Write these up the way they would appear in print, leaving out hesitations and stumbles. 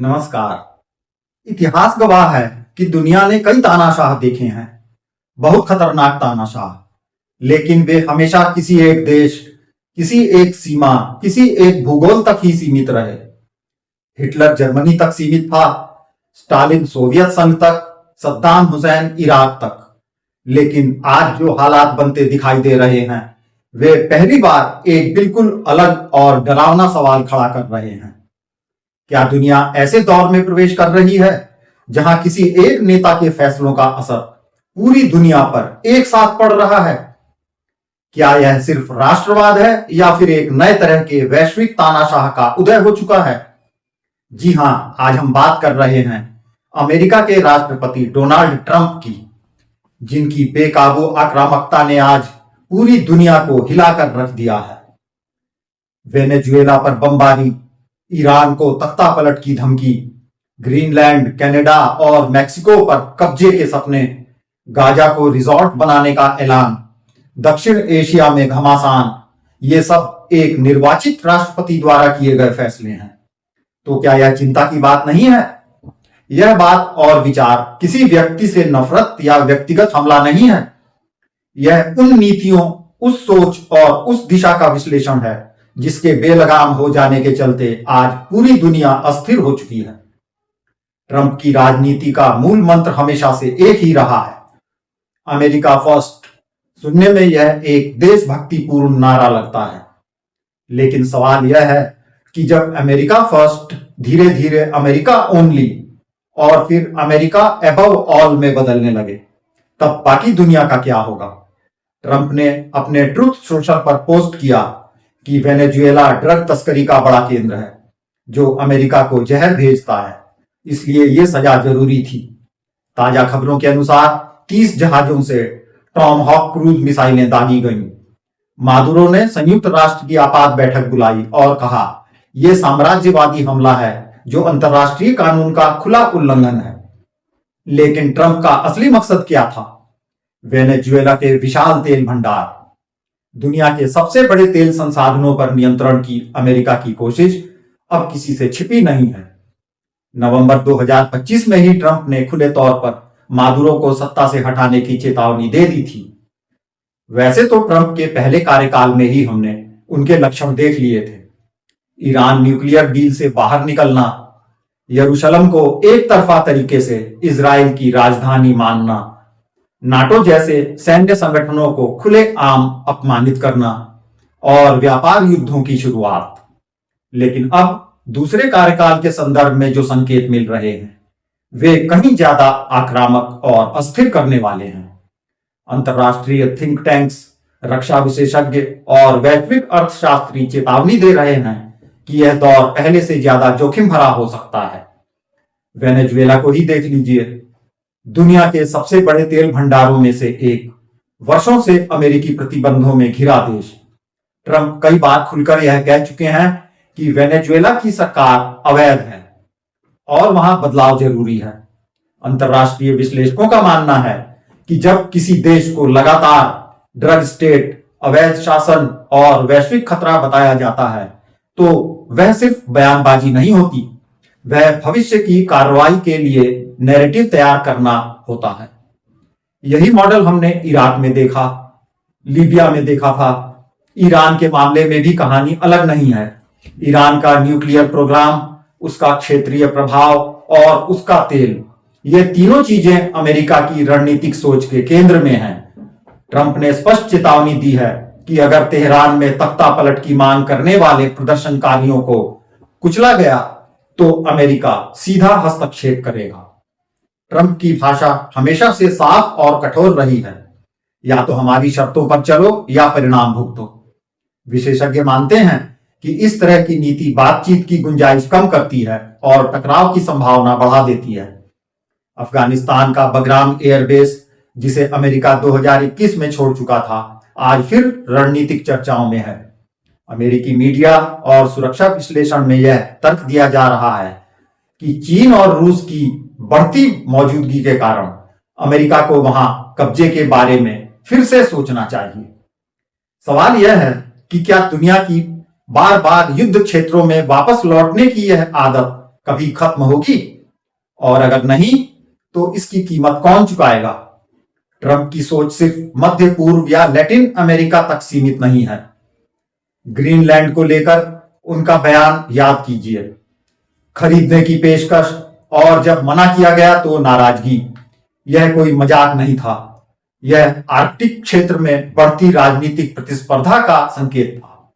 नमस्कार। इतिहास गवाह है कि दुनिया ने कई तानाशाह देखे हैं, बहुत खतरनाक तानाशाह, लेकिन वे हमेशा किसी एक देश, किसी एक सीमा, किसी एक भूगोल तक ही सीमित रहे। हिटलर जर्मनी तक सीमित था, स्टालिन सोवियत संघ तक, सद्दाम हुसैन इराक तक। लेकिन आज जो हालात बनते दिखाई दे रहे हैं, वे पहली बार एक बिल्कुल अलग और डरावना सवाल खड़ा कर रहे हैं। क्या दुनिया ऐसे दौर में प्रवेश कर रही है जहां किसी एक नेता के फैसलों का असर पूरी दुनिया पर एक साथ पड़ रहा है? क्या यह सिर्फ राष्ट्रवाद है या फिर एक नए तरह के वैश्विक तानाशाह का उदय हो चुका है? जी हां, आज हम बात कर रहे हैं अमेरिका के राष्ट्रपति डोनाल्ड ट्रंप की, जिनकी बेकाबू आक्रामकता ने आज पूरी दुनिया को हिलाकर रख दिया है। वेनेजुएला पर बमबारी, ईरान को तख्ता पलट की धमकी, ग्रीनलैंड, कनाडा और मैक्सिको पर कब्जे के सपने, गाजा को रिजॉर्ट बनाने का ऐलान, दक्षिण एशिया में घमासान, ये सब एक निर्वाचित राष्ट्रपति द्वारा किए गए फैसले हैं। तो क्या यह चिंता की बात नहीं है? यह बात और विचार किसी व्यक्ति से नफरत या व्यक्तिगत हमला नहीं है। यह उन नीतियों, उस सोच और उस दिशा का विश्लेषण है जिसके बेलगाम हो जाने के चलते आज पूरी दुनिया अस्थिर हो चुकी है। ट्रंप की राजनीति का मूल मंत्र हमेशा से एक ही रहा है, अमेरिका फर्स्ट। सुनने में यह एक देशभक्तिपूर्ण नारा लगता है, लेकिन सवाल यह है कि जब अमेरिका फर्स्ट धीरे धीरे अमेरिका ओनली और फिर अमेरिका अबव ऑल में बदलने लगे, तब बाकी दुनिया का क्या होगा? ट्रंप ने अपने ट्रुथ सोशल पर पोस्ट किया कि वेनेजुएला ड्रग तस्करी का बड़ा केंद्र है, जो अमेरिका को जहर भेजता है, इसलिए यह सजा जरूरी थी। ताजा खबरों के अनुसार 30 जहाजों से टॉमहॉक क्रूज मिसाइलें दागी गईं। मादुरो ने संयुक्त राष्ट्र की आपात बैठक बुलाई और कहा, यह साम्राज्यवादी हमला है जो अंतर्राष्ट्रीय कानून का खुला उल्लंघन है। लेकिन ट्रंप का असली मकसद क्या था? वेनेजुएला के विशाल तेल भंडार, दुनिया के सबसे बड़े तेल संसाधनों पर नियंत्रण की अमेरिका की कोशिश अब किसी से छिपी नहीं है। नवंबर 2025 में ही ट्रंप ने खुले तौर पर मादुरो को सत्ता से हटाने की चेतावनी दे दी थी। वैसे तो ट्रंप के पहले कार्यकाल में ही हमने उनके लक्षण देख लिए थे। ईरान न्यूक्लियर डील से बाहर निकलना, यरूशलेम को एक तरफा तरीके से इजराइल की राजधानी मानना, नाटो जैसे सैन्य संगठनों को खुलेआम अपमानित करना और व्यापार युद्धों की शुरुआत। लेकिन अब दूसरे कार्यकाल के संदर्भ में जो संकेत मिल रहे हैं, वे कहीं ज्यादा आक्रामक और अस्थिर करने वाले हैं। अंतर्राष्ट्रीय थिंक टैंक्स, रक्षा विशेषज्ञ और वैश्विक अर्थशास्त्री चेतावनी दे रहे हैं कि यह दौर पहले से ज्यादा जोखिम भरा हो सकता है। वेनेजुएला को ही देख लीजिए, दुनिया के सबसे बड़े तेल भंडारों में से एक, वर्षों से अमेरिकी प्रतिबंधों में घिरा देश। ट्रंप कई बार खुलकर यह कह चुके हैं कि वेनेजुएला की सरकार अवैध है और वहां बदलाव जरूरी है। अंतर्राष्ट्रीय विश्लेषकों का मानना है कि जब किसी देश को लगातार ड्रग स्टेट, अवैध शासन और वैश्विक खतरा बताया जाता है, तो वह सिर्फ बयानबाजी नहीं होती, वह भविष्य की कार्रवाई के लिए नैरेटिव तैयार करना होता है। यही मॉडल हमने इराक में देखा, लीबिया में देखा था। ईरान के मामले में भी कहानी अलग नहीं है। ईरान का न्यूक्लियर प्रोग्राम, उसका क्षेत्रीय प्रभाव और उसका तेल, ये तीनों चीजें अमेरिका की रणनीतिक सोच के केंद्र में हैं। ट्रंप ने स्पष्ट चेतावनी दी है कि अगर तेहरान में तख्ता पलट की मांग करने वाले प्रदर्शनकारियों को कुचला गया तो अमेरिका सीधा हस्तक्षेप करेगा। ट्रंप की भाषा हमेशा से साफ और कठोर रही है, या तो हमारी शर्तों पर चलो या परिणाम भुगतो। विशेषज्ञ मानते हैं कि इस तरह की नीति बातचीत की गुंजाइश कम करती है और टकराव की संभावना बढ़ा देती है। अफगानिस्तान का बगराम एयरबेस, जिसे अमेरिका 2021 में छोड़ चुका था, आज फिर रणनीतिक चर्चाओं में है। अमेरिकी मीडिया और सुरक्षा विश्लेषण में यह तर्क दिया जा रहा है कि चीन और रूस की बढ़ती मौजूदगी के कारण अमेरिका को वहां कब्जे के बारे में फिर से सोचना चाहिए। सवाल यह है कि क्या दुनिया की बार बार युद्ध क्षेत्रों में वापस लौटने की यह आदत कभी खत्म होगी? और अगर नहीं, तो इसकी कीमत कौन चुकाएगा? ट्रंप की सोच सिर्फ मध्य पूर्व या लैटिन अमेरिका तक सीमित नहीं है। ग्रीनलैंड को लेकर उनका बयान याद कीजिए। खरीदने की पेशकश और जब मना किया गया तो नाराजगी। यह कोई मजाक नहीं था, यह आर्कटिक क्षेत्र में बढ़ती राजनीतिक प्रतिस्पर्धा का संकेत था,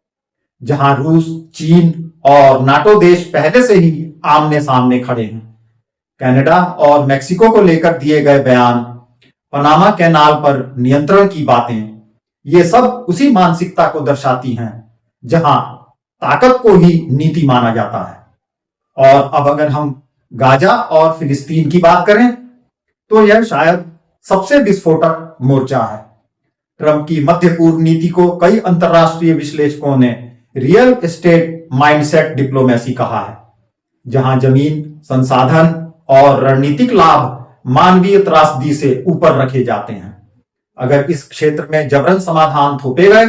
जहां रूस, चीन और नाटो देश पहले से ही आमने सामने खड़े हैं। कनाडा और मेक्सिको को लेकर दिए गए बयान, पनामा कैनाल पर नियंत्रण की बातें, ये सब उसी मानसिकता को दर्शाती हैं जहां ताकत को ही नीति माना जाता है। और अब अगर हम गाजा और फिलिस्तीन की बात करें तो यह शायद सबसे विस्फोटक मोर्चा है। ट्रंप की मध्य पूर्व नीति को कई अंतरराष्ट्रीय विश्लेषकों ने रियल एस्टेट माइंडसेट डिप्लोमेसी कहा है, जहां जमीन, संसाधन और रणनीतिक लाभ मानवीय त्रासदी से ऊपर रखे जाते हैं। अगर इस क्षेत्र में जबरन समाधान थोपे गए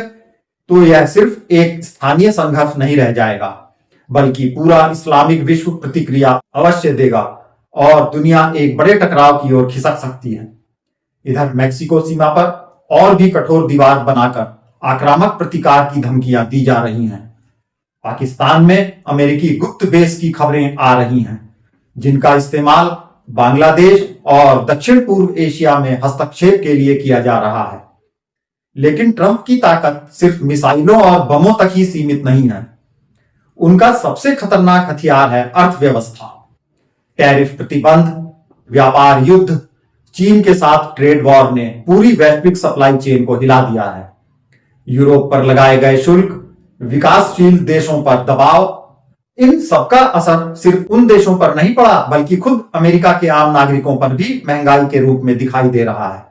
तो यह सिर्फ एक स्थानीय संघर्ष नहीं रह जाएगा, बल्कि पूरा इस्लामिक विश्व प्रतिक्रिया अवश्य देगा और दुनिया एक बड़े टकराव की ओर खिसक सकती है। इधर मैक्सिको सीमा पर और भी कठोर दीवार बनाकर आक्रामक प्रतिकार की धमकियां दी जा रही हैं। पाकिस्तान में अमेरिकी गुप्त बेस की खबरें आ रही हैं, जिनका इस्तेमाल बांग्लादेश और दक्षिण पूर्व एशिया में हस्तक्षेप के लिए किया जा रहा है। लेकिन ट्रंप की ताकत सिर्फ मिसाइलों और बमों तक ही सीमित नहीं है। उनका सबसे खतरनाक हथियार है अर्थव्यवस्था। टैरिफ प्रतिबंध, व्यापार युद्ध, चीन के साथ ट्रेड वॉर ने पूरी वैश्विक सप्लाई चेन को हिला दिया है। यूरोप पर लगाए गए शुल्क, विकासशील देशों पर दबाव, इन सबका असर सिर्फ उन देशों पर नहीं पड़ा, बल्कि खुद अमेरिका के आम नागरिकों पर भी महंगाई के रूप में दिखाई दे रहा है।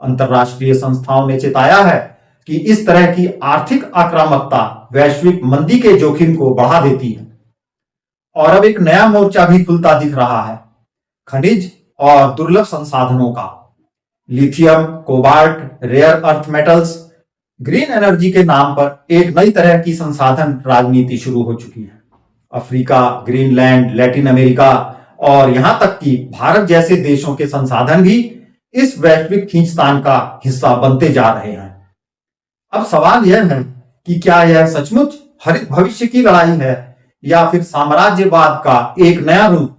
अंतरराष्ट्रीय संस्थाओं ने चेताया है कि इस तरह की आर्थिक आक्रामकता वैश्विक मंदी के जोखिम को बढ़ा देती है। और अब एक नया मोर्चा भी खुलता दिख रहा है, खनिज और दुर्लभ संसाधनों का। Lithium, cobalt, rare earth metals, green energy के नाम पर एक नई तरह की संसाधन राजनीति शुरू हो चुकी है। अफ्रीका, ग्रीनलैंड, लैटिन अमेरिका और यहां तक कि भारत जैसे देशों के संसाधन भी इस वैश्विक खींचतान का हिस्सा बनते जा रहे हैं। अब सवाल यह है कि क्या यह सचमुच हरित भविष्य की लड़ाई है या फिर साम्राज्यवाद का एक नया रूप?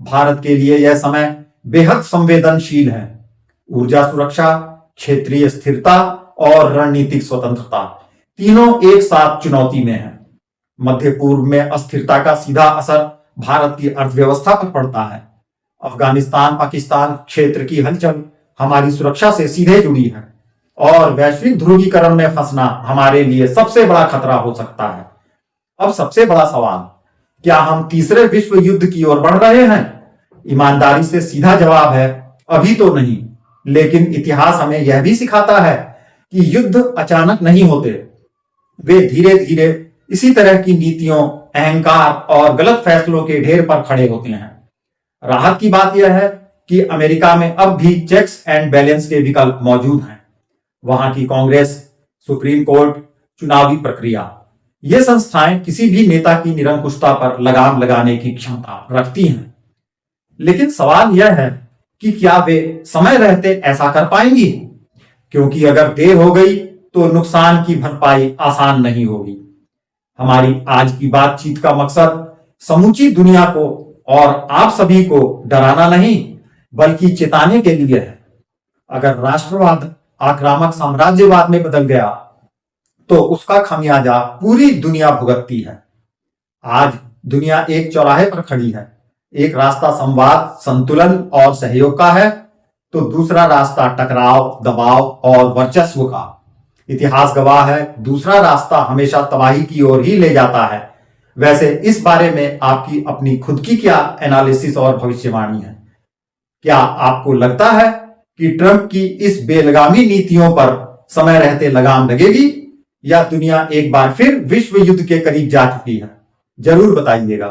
भारत के लिए यह समय बेहद संवेदनशील है। ऊर्जा सुरक्षा, क्षेत्रीय स्थिरता और रणनीतिक स्वतंत्रता तीनों एक साथ चुनौती में है। मध्य पूर्व में अस्थिरता का सीधा असर भारत की अर्थव्यवस्था पर पड़ता है। अफगानिस्तान, पाकिस्तान क्षेत्र की हलचल हमारी सुरक्षा से सीधे जुड़ी है और वैश्विक ध्रुवीकरण में फंसना हमारे लिए सबसे बड़ा खतरा हो सकता है। अब सबसे बड़ा सवाल, क्या हम तीसरे विश्व युद्ध की ओर बढ़ रहे हैं? ईमानदारी से सीधा जवाब है, अभी तो नहीं। लेकिन इतिहास हमें यह भी सिखाता है कि युद्ध अचानक नहीं होते, वे धीरे धीरे इसी तरह की नीतियों, अहंकार और गलत फैसलों के ढेर पर खड़े होते हैं। राहत की बात यह है कि अमेरिका में अब भी चेक्स एंड बैलेंस के विकल्प मौजूद हैं। वहां की कांग्रेस, सुप्रीम कोर्ट, चुनावी प्रक्रिया, ये संस्थाएं किसी भी नेता की निरंकुशता पर लगाम लगाने की क्षमता रखती हैं। लेकिन सवाल यह है कि क्या वे समय रहते ऐसा कर पाएंगी? क्योंकि अगर देर हो गई तो नुकसान की भरपाई आसान नहीं होगी। हमारी आज की बातचीत का मकसद समूची दुनिया को और आप सभी को डराना नहीं, बल्कि चेताने के लिए है। अगर राष्ट्रवाद आक्रामक साम्राज्यवाद में बदल गया तो उसका खमियाजा पूरी दुनिया भुगतती है। आज दुनिया एक चौराहे पर खड़ी है। एक रास्ता संवाद, संतुलन और सहयोग का है, तो दूसरा रास्ता टकराव, दबाव और वर्चस्व का। इतिहास गवाह है, दूसरा रास्ता हमेशा तबाही की ओर ही ले जाता है। वैसे इस बारे में आपकी अपनी खुद की क्या एनालिसिस और भविष्यवाणी है? क्या आपको लगता है कि ट्रंप की इस बेलगामी नीतियों पर समय रहते लगाम लगेगी या दुनिया एक बार फिर विश्व युद्ध के करीब जा चुकी है? जरूर बताइएगा।